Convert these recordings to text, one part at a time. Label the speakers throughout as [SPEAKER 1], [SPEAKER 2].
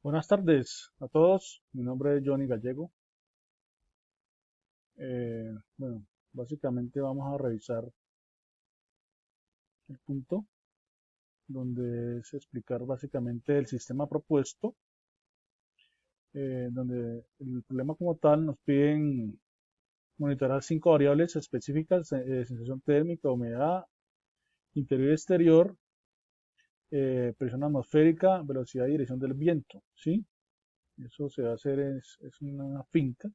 [SPEAKER 1] Buenas tardes a todos, mi nombre es Johnny Gallego. Bueno, básicamente vamos a revisar el punto donde es explicar básicamente el sistema propuesto, donde el problema como tal nos piden monitorar 5 variables específicas: sensación térmica, humedad, interior y exterior, presión atmosférica, velocidad y dirección del viento, ¿sí? Eso se va a hacer es una finca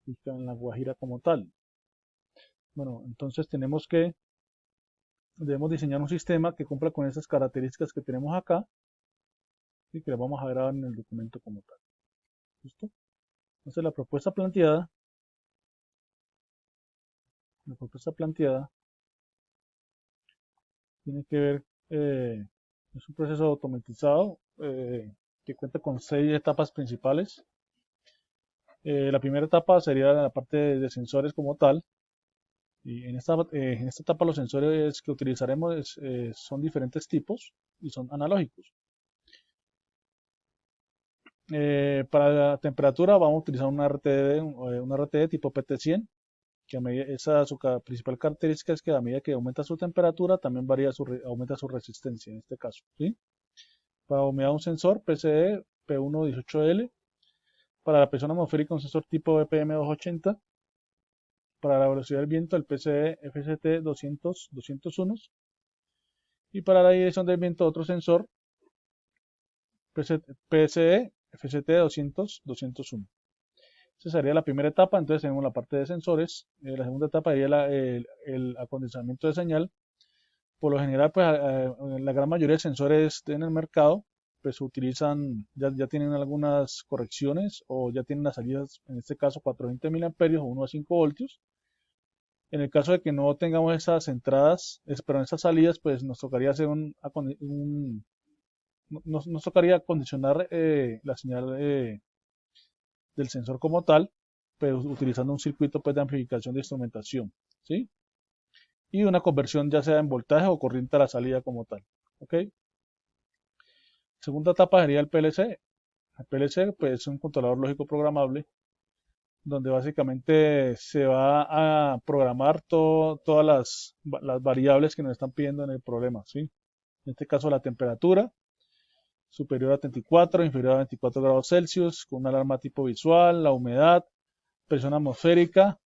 [SPEAKER 1] en la Guajira como tal. Bueno, entonces debemos diseñar un sistema que cumpla con esas características que tenemos acá y que las vamos a ver ahora en el documento como tal. ¿Listo? Entonces la propuesta planteada tiene que ver, es un proceso automatizado que cuenta con 6 etapas principales. La primera etapa sería la parte de sensores como tal. Y en esta etapa los sensores que utilizaremos son diferentes tipos y son analógicos. Para la temperatura vamos a utilizar una RTD tipo PT100, que su principal característica es que a medida que aumenta su temperatura, también aumenta su resistencia en este caso, ¿sí? Para humedad un sensor PCE P118L, para la presión atmosférica un sensor tipo BPM280, para la velocidad del viento el PCE FCT 200-201, y para la dirección del viento otro sensor PCE FCT 200-201. Esa sería la primera etapa. Entonces tenemos la parte de sensores. La segunda etapa sería el acondicionamiento de señal. Por lo general, pues la gran mayoría de sensores en el mercado pues utilizan, ya tienen algunas correcciones o ya tienen las salidas, en este caso 420 miliamperios o 1 a 5 voltios. En el caso de que no tengamos esas entradas, pero esas salidas, pues nos tocaría hacer nos tocaría acondicionar la señal del sensor como tal, pero utilizando un circuito pues, de amplificación de instrumentación, ¿sí? Y una conversión ya sea en voltaje o corriente a la salida como tal, ¿ok? Segunda etapa sería el PLC. El PLC pues, es un controlador lógico programable donde básicamente se va a programar todas las variables que nos están pidiendo en el problema, ¿sí? En este caso la temperatura, superior a 34, inferior a 24 grados Celsius, con una alarma tipo visual, la humedad, presión atmosférica,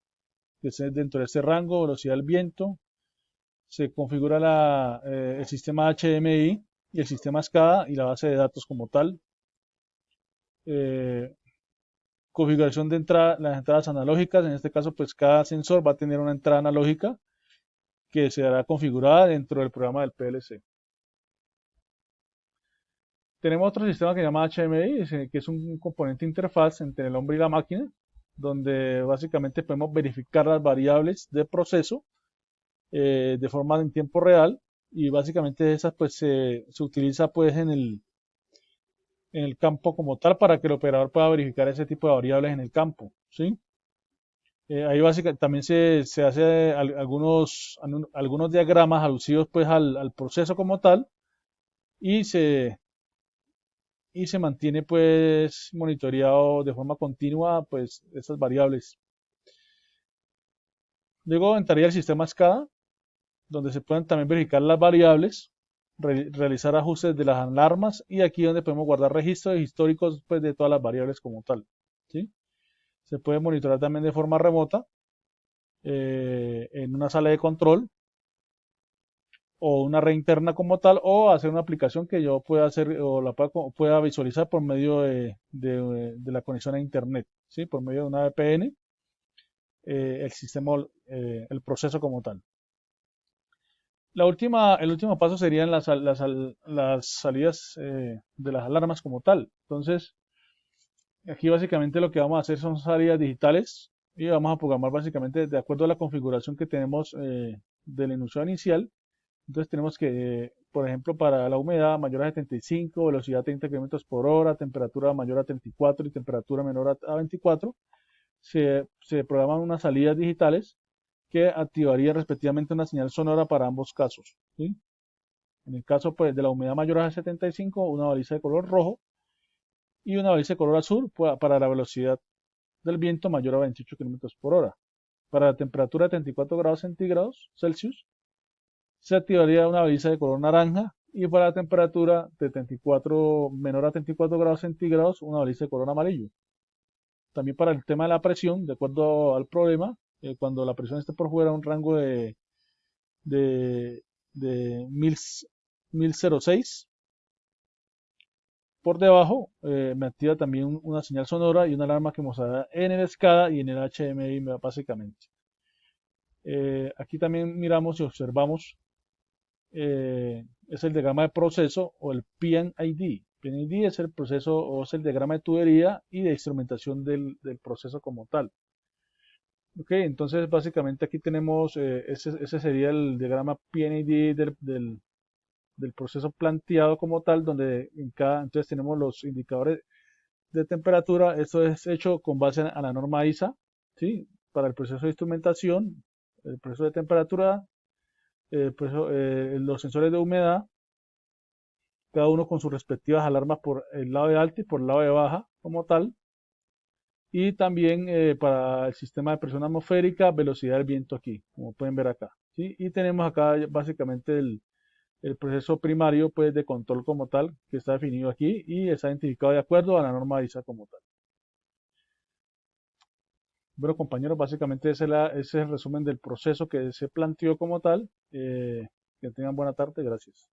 [SPEAKER 1] que esté dentro de este rango, velocidad del viento. Se configura el sistema HDMI y el sistema SCADA y la base de datos como tal. Eh, Configuración de las entradas analógicas. En este caso, pues cada sensor va a tener una entrada analógica que será configurada dentro del programa del PLC. Tenemos otro sistema que se llama HMI, que es un componente interfaz entre el hombre y la máquina, donde básicamente podemos verificar las variables de proceso de forma en tiempo real, y básicamente esas pues se utiliza pues en el campo como tal para que el operador pueda verificar ese tipo de variables en el campo, ¿sí? Ahí básicamente también se hace algunos diagramas alusivos pues al proceso como tal, y se mantiene pues monitoreado de forma continua pues esas variables. Luego entraría el sistema SCADA, donde se pueden también verificar las variables, realizar ajustes de las alarmas, y aquí donde podemos guardar registros históricos pues, de todas las variables como tal, ¿sí? Se puede monitorear también de forma remota en una sala de control o una red interna como tal, o hacer una aplicación que yo pueda hacer o pueda visualizar por medio de la conexión a internet, ¿sí? Por medio de una VPN, el sistema, el proceso como tal. El último paso serían las salidas de las alarmas como tal. Entonces, aquí básicamente lo que vamos a hacer son salidas digitales y vamos a programar básicamente de acuerdo a la configuración que tenemos del enunciado inicial. Entonces tenemos que, por ejemplo, para la humedad mayor a 75, velocidad 30 kilómetros por hora, temperatura mayor a 34 y temperatura menor a 24, se programan unas salidas digitales que activaría respectivamente una señal sonora para ambos casos, ¿sí? En el caso pues, de la humedad mayor a 75, una baliza de color rojo, y una baliza de color azul para la velocidad del viento mayor a 28 kilómetros por hora. Para la temperatura de 34 grados centígrados Celsius, se activaría una baliza de color naranja y para la temperatura de 34, menor a 34 grados centígrados, una baliza de color amarillo. También para el tema de la presión, de acuerdo al problema, cuando la presión esté por fuera de un rango de, de 1006, por debajo me activa también una señal sonora y una alarma que mostrará en el SCADA y en el HMI básicamente. Aquí también miramos y observamos es el diagrama de proceso o el PNID. PNID es el proceso o es el diagrama de tubería y de instrumentación del proceso como tal. Ok, entonces básicamente aquí tenemos, ese sería el diagrama PNID del proceso planteado como tal, donde entonces tenemos los indicadores de temperatura. Esto es hecho con base a la norma ISA, ¿sí? Para el proceso de instrumentación, el proceso de temperatura, los sensores de humedad, cada uno con sus respectivas alarmas por el lado de alta y por el lado de baja como tal. Y también para el sistema de presión atmosférica, velocidad del viento aquí, como pueden ver acá, ¿sí? Y tenemos acá básicamente el proceso primario pues, de control como tal, que está definido aquí y está identificado de acuerdo a la norma ISA como tal. Bueno, compañeros, básicamente ese es el resumen del proceso que se planteó como tal. Que tengan buena tarde, gracias.